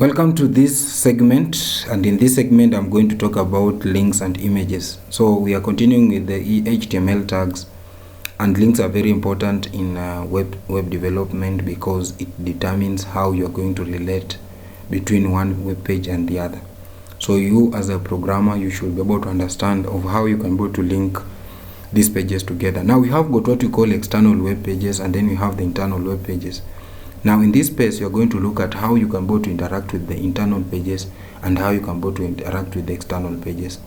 Welcome to this segment, and in this segment I'm going to talk about links and images. So we are continuing with the HTML tags, and links are very important in web development because it determines how you are going to relate between one web page and the other. So you as a programmer, you should be able to understand of how you can be able to link these pages together. Now we have got what we call external web pages, and then we have the internal web pages. Now in this space, you're going to look at how you can go to interact with the internal pages and how you can go to interact with the external pages.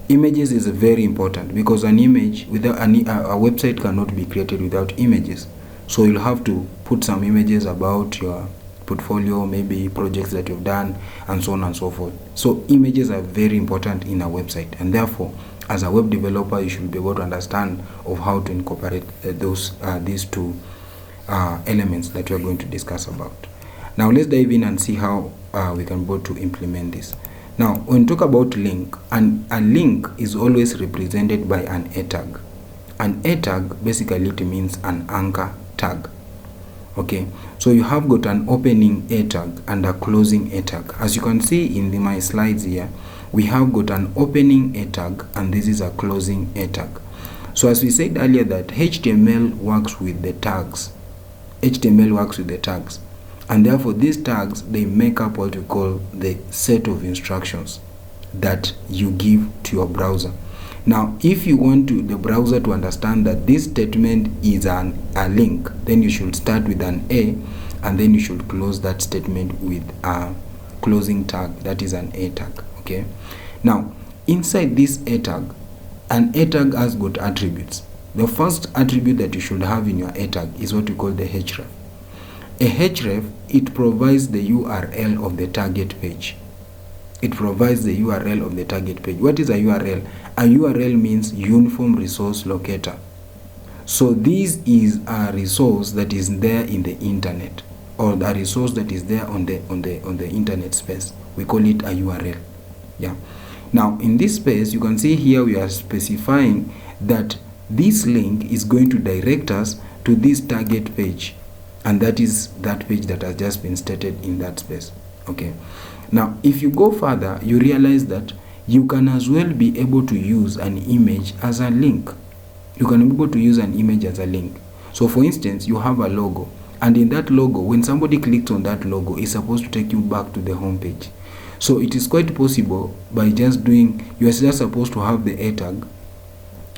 Images is very important because an image without a website cannot be created without images. So you'll have to put some images about your portfolio, maybe projects that you've done, and so on and so forth. So images are very important in a website, and therefore as a web developer you should be able to understand of how to incorporate these two elements that we are going to discuss about. Now let's dive in and see how we can go to implement this. Now when we talk about link, and a link is always represented by an a tag. An a tag basically it means an anchor tag. Okay, so you have got an opening a tag and a closing a tag. As you can see in my slides here, we have got an opening a tag and this is a closing a tag. So as we said earlier that HTML works with the tags. HTML works with the tags, and therefore these tags, they make up what we call the set of instructions that you give to your browser. Now if you want the browser to understand that this statement is a link, then you should start with an a, and then you should close that statement with a closing tag, that is an a tag. Okay, now inside this a tag, an a tag has got attributes. The first attribute that you should have in your a tag is what we call the href. A href, it provides the URL of the target page. It provides the URL of the target page. What is a URL? A URL means Uniform Resource Locator. So this is a resource that is there in the internet, or a resource that is there on the internet space. We call it a URL. Yeah. Now in this space, you can see here we are specifying that this link is going to direct us to this target page, and that is that page that has just been stated in that space. Okay, now if you go further, you realize that you can as well be able to use an image as a link. You can be able to use an image as a link. So for instance, you have a logo, and in that logo, when somebody clicks on that logo, it's supposed to take you back to the home page. So it is quite possible by just doing, you are just supposed to have the a tag.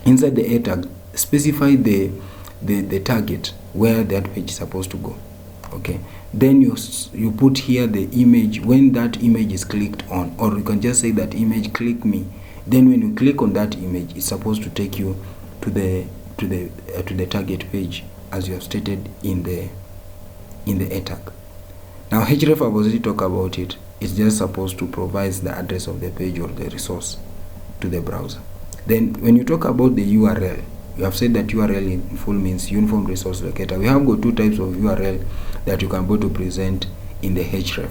Inside the a tag, specify the target where that page is supposed to go. Okay, then you put here the image when that image is clicked on, or you can just say that image click me. Then when you click on that image, it's supposed to take you to the target page as you have stated in the a tag. Now href, I've already talked about it. It's just supposed to provide the address of the page or the resource to the browser. Then when you talk about the URL, you have said that URL in full means Uniform Resource Locator. We have got two types of URL that you can go to present in the href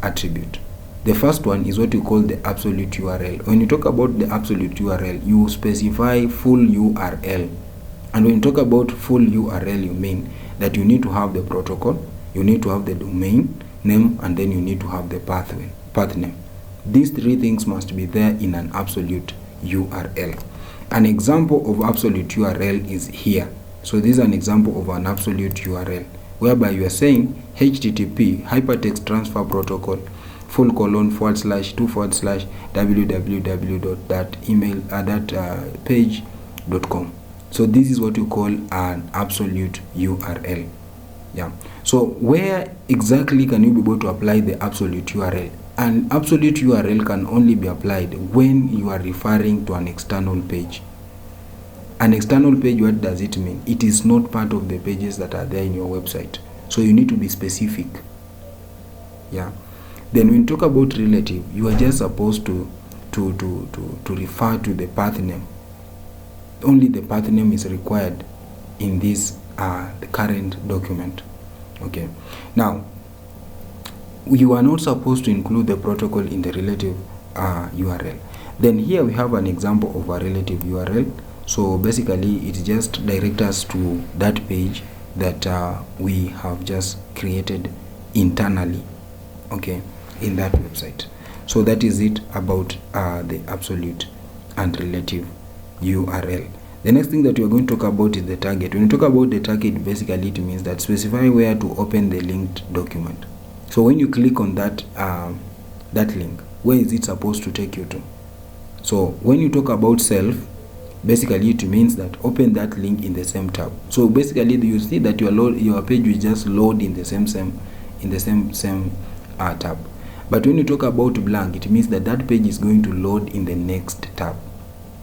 attribute. The first one is what you call the absolute URL. When you talk about the absolute URL, you specify full URL. And when you talk about full URL, you mean that you need to have the protocol, you need to have the domain name, and then you need to have the path name. These three things must be there in an absolute URL. An example of absolute URL is here. So this is an example of an absolute URL whereby you are saying HTTP hypertext transfer protocol //www.email.page.com. So this is what you call an absolute URL. Yeah. So where exactly can you be able to apply the absolute URL? An absolute URL can only be applied when you are referring to an external page. An external page, what does it mean? It is not part of the pages that are there in your website. So you need to be specific. Yeah. Then when you talk about relative, you are just supposed to refer to the path name. Only the path name is required in this the current document. Okay. Now you are not supposed to include the protocol in the relative URL. Then here we have an example of a relative URL. So basically it just directs us to that page that we have just created internally. okay, in that website. So that is it about the absolute and relative URL. The next thing that we are going to talk about is the target. When you talk about the target, basically it means that specify where to open the linked document. So when you click on that that link, where is it supposed to take you to? So when you talk about self, basically it means that open that link in the same tab. So basically you see that your page will just load in the same tab. But when you talk about blank, it means that that page is going to load in the next tab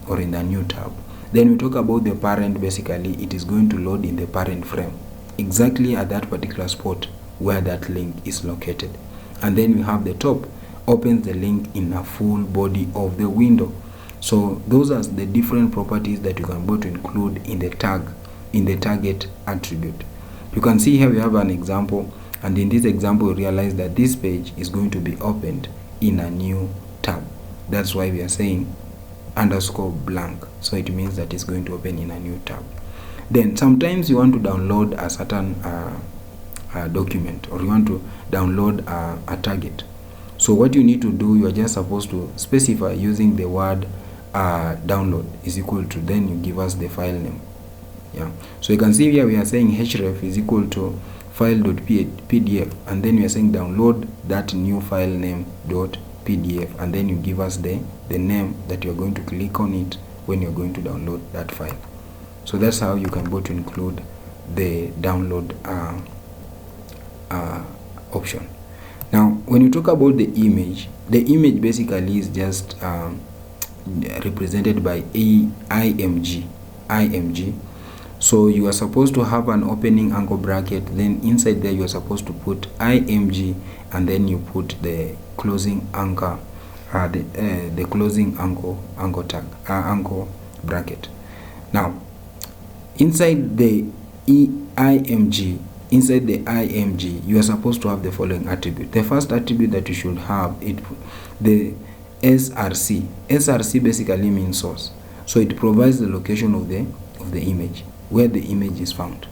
or in the new tab. Then we talk about the parent. Basically it is going to load in the parent frame, exactly at that particular spot where that link is located. And then we have the top, opens the link in a full body of the window. So those are the different properties that you can go to include in the target attribute. You can see here we have an example, and in this example we realize that this page is going to be opened in a new tab. That's why we are saying underscore blank. So it means that it's going to open in a new tab. Then sometimes you want to download a certain document, or you want to download a target. So what you need to do, you are just supposed to specify using the word download is equal to, then you give us the file name. Yeah. So you can see here we are saying href is equal to file.pdf, and then we are saying download that new file name .pdf, and then you give us the name that you are going to click on it when you are going to download that file. So that's how you can go to include the download option. Now when you talk about the image basically is just represented by img. So you are supposed to have an opening angle bracket, then inside there you are supposed to put img, and then you put the closing anchor, the closing angle tag, angle bracket. Now inside the img, you are supposed to have the following attribute. The first attribute that you should have, the src basically means source. So it provides the location of the image, where the image is found.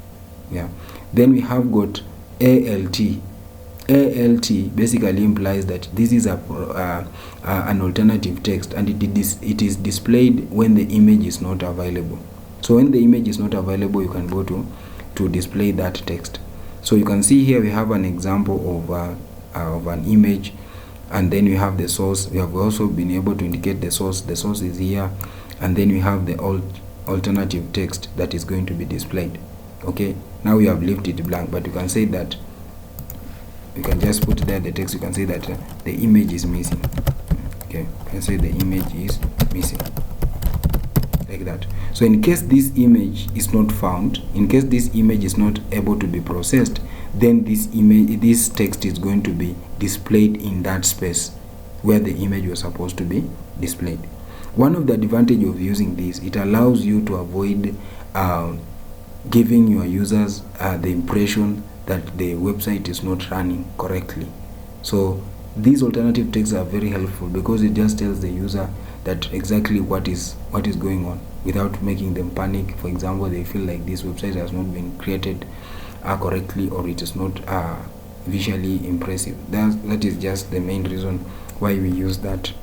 Yeah. Then we have got alt basically implies that this is an alternative text, and it is displayed when the image is not available. So when the image is not available, you can go to display that text. So you can see here we have an example of an image, and then we have the source. We have also been able to indicate the source. The source is here, and then we have the alternative text that is going to be displayed. Okay, now we have left it blank, but you can say that you can just put there the text. You can say that the image is missing. Okay, you can say the image is missing, like that. So in case this image is not found, in case this image is not able to be processed, then this text is going to be displayed in that space where the image was supposed to be displayed. One of the advantages of using this, it allows you to avoid giving your users the impression that the website is not running correctly. So these alternative texts are very helpful because it just tells the user that exactly what is going on, without making them panic. For example, they feel like this website has not been created correctly, or it is not visually impressive. That is just the main reason why we use that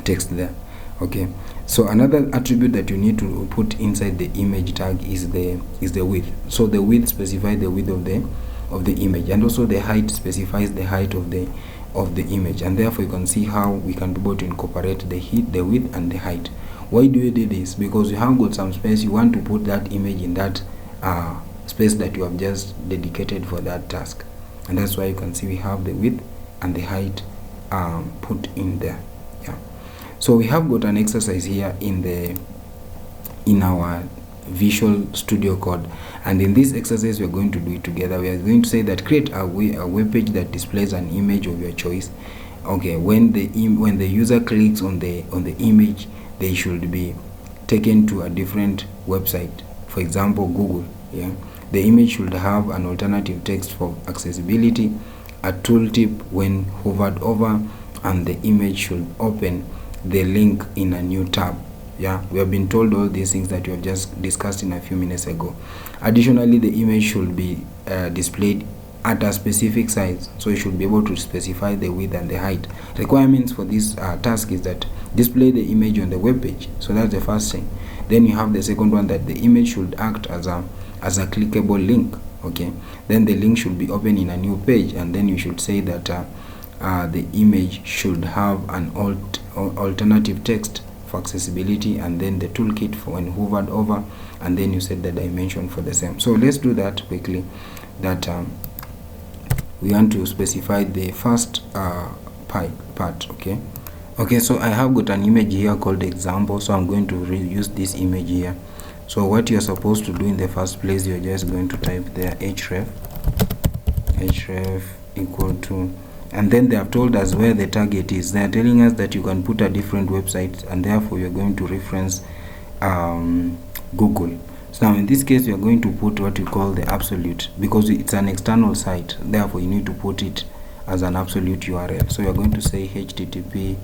text there. Okay, so another attribute that you need to put inside the image tag is the width. So the width specifies the width of the image, and also the height specifies the height of the image, and therefore you can see how we can be able to incorporate the width and the height. Why do you do this? Because you have got some space, you want to put that image in that space that you have just dedicated for that task, and that's why you can see we have the width and the height put in there. Yeah. So we have got an exercise here in our Visual Studio Code, and in this exercise we are going to do it together. We are going to say that create a web page that displays an image of your choice. Okay, when the user clicks on the image, they should be taken to a different website, for example Google. Yeah, the image should have an alternative text for accessibility, a tooltip when hovered over, and the image should open the link in a new tab. Yeah, we have been told all these things that you have just discussed in a few minutes ago. Additionally, the image should be displayed at a specific size, so you should be able to specify the width and the height. Requirements for this task is that display the image on the web page. So that's the first thing. Then you have the second one, that the image should act as a clickable link. Okay, then the link should be open in a new page, and then you should say that the image should have an alternative text for accessibility, and then the toolkit for when hovered over, and then you set the dimension for the same. So let's do that quickly. That we want to specify the first part. Okay, so I have got an image here called example, so I'm going to reuse this image here. So what you're supposed to do in the first place, you're just going to type there href equal to, and then they have told us where the target is. They are telling us that you can put a different website, and therefore you're going to reference Google. So now in this case, we are going to put what we call the absolute, because it's an external site, therefore you need to put it as an absolute URL. So you're going to say http,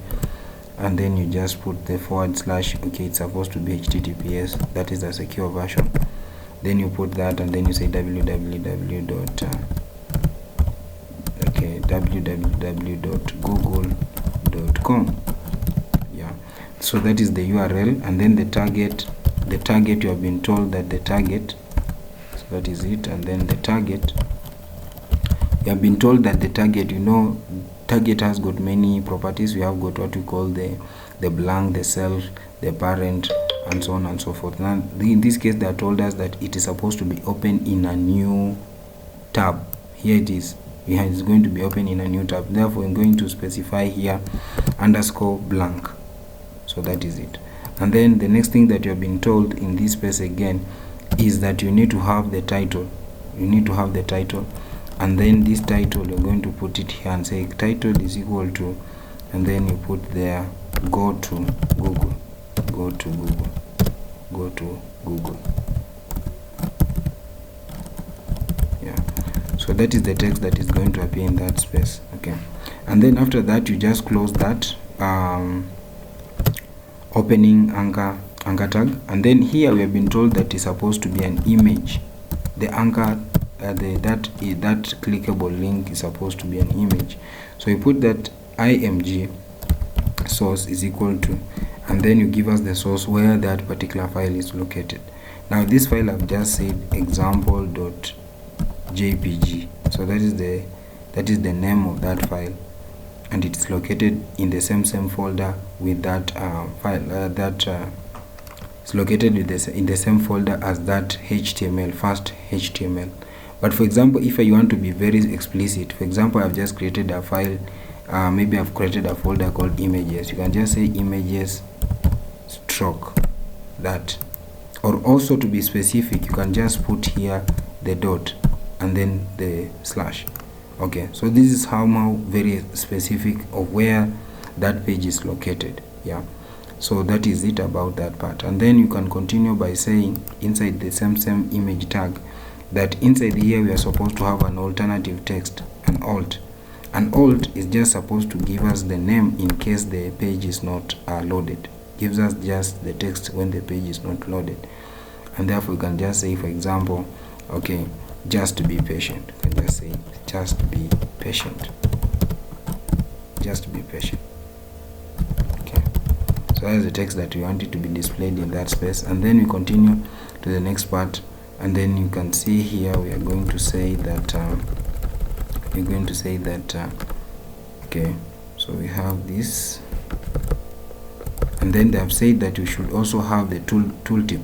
and then you just put the / okay, it's supposed to be https, that is the secure version. Then you put that, and then you say www.google.com. yeah, so that is the URL. And then the target you have been told that the target, so that is it. And then the target, you have been told that the target, target has got many properties. We have got what we call the blank, the self, the parent, and so on and so forth. Now in this case, they are told us that it is supposed to be open in a new tab. Here it is. It's going to be open in a new tab. Therefore I'm going to specify here _blank. So that is it. And then the next thing that you have been told in this space again is that you need to have the title. And then this title, you're going to put it here and say title is equal to, and then you put there go to Google. Yeah, so that is the text that is going to appear in that space. Okay, and then after that, you just close that opening anchor tag. And then here we have been told that it's supposed to be an image. The anchor that clickable link is supposed to be an image. So you put that img source is equal to, and then you give us the source where that particular file is located. Now this file I've just said example.jpg. so that is the name of that file, and it's located in the same folder with that file it's located in the same folder as that HTML, first HTML. But for example, if you want to be very explicit, for example, I've just created a file, maybe I've created a folder called images. You can just say images stroke that, or also to be specific, you can just put here the dot and then the slash. Okay, so this is how very specific of where that page is located. Yeah, so that is it about that part. And then you can continue by saying inside the same image tag that inside here we are supposed to have an alternative text, an alt. An alt is just supposed to give us the name in case the page is not loaded. Gives us just the text when the page is not loaded. And therefore we can just say, for example, okay, just be patient. You can just say just be patient. Okay, so that's the text that we want it to be displayed in that space. And then we continue to the next part, and then you can see here we are going to say that okay, so we have this, and then they have said that you should also have the tooltip.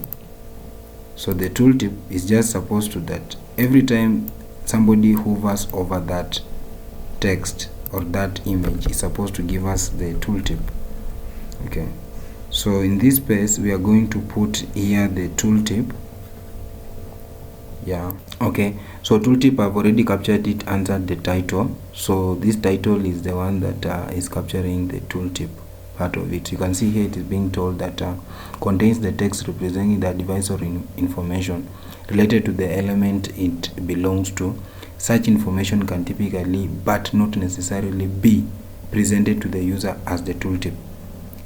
So the tooltip is just supposed to that every time somebody hovers over that text or that image is supposed to give us the tooltip. Okay, so in this space we are going to put here the tooltip. Yeah, okay, so tooltip I've already captured it under the title. So this title is the one that is capturing the tooltip part of it. You can see here it is being told that contains the text representing the device or information related to the element it belongs to. Such information can typically, but not necessarily, be presented to the user as the tooltip.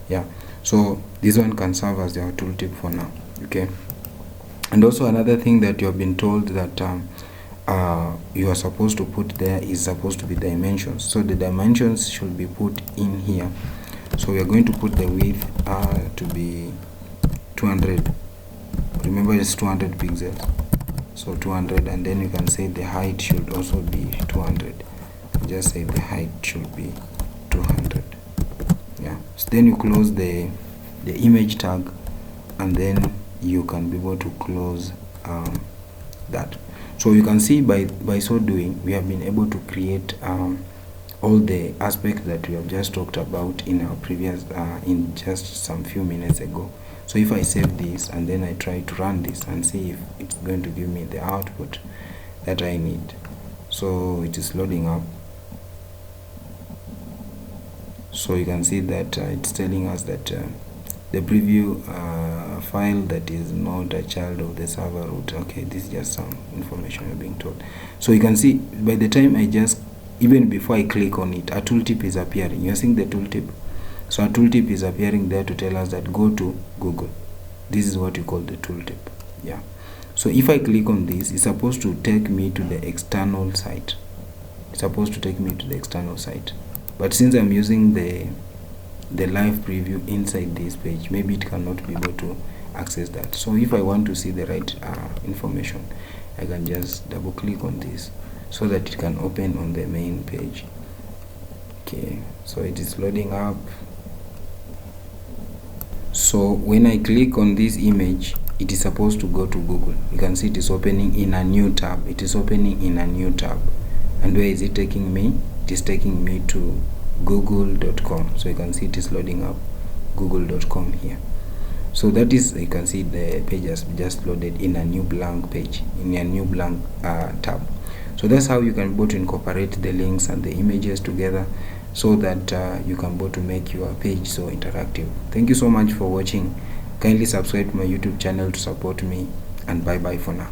Yeah, so this one can serve as your tooltip for now. Okay, and also another thing that you have been told that you are supposed to put there is supposed to be dimensions. So the dimensions should be put in here. So we are going to put the width to be 200. Remember, it's 200 pixels. So 200, and then you can say the height should also be 200. Just say the height should be 200. Yeah. So then you close the image tag, and then you can be able to close that. So you can see by so doing, we have been able to create all the aspects that we have just talked about in our previous in just some few minutes ago. So if I save this and then I try to run this and see if it's going to give me the output that I need. So it is loading up. So you can see that it's telling us that the preview file that is not a child of the server root. Okay, this is just some information you're being told. So you can see by the time even before I click on it, a tooltip is appearing. You're seeing the tooltip. So a tooltip is appearing there to tell us that go to Google. This is what you call the tooltip. Yeah. So if I click on this, it's supposed to take me to the external site. It's supposed to take me to the external site. But since I'm using the live preview inside this page, maybe it cannot be able to access that. So if I want to see the right information, I can just double click on this so that it can open on the main page. Okay, so it is loading up. So when I click on this image, it is supposed to go to Google. You can see it is opening in a new tab. It is opening in a new tab. And where is it taking me? It is taking me to google.com. So you can see it is loading up google.com here. So that is, you can see the page has just loaded in a new blank page, in a new blank tab. So that's how you can be able to incorporate the links and the images together, so that you can be able to make your page so interactive. Thank you so much for watching. Kindly subscribe to my YouTube channel to support me, and bye bye for now.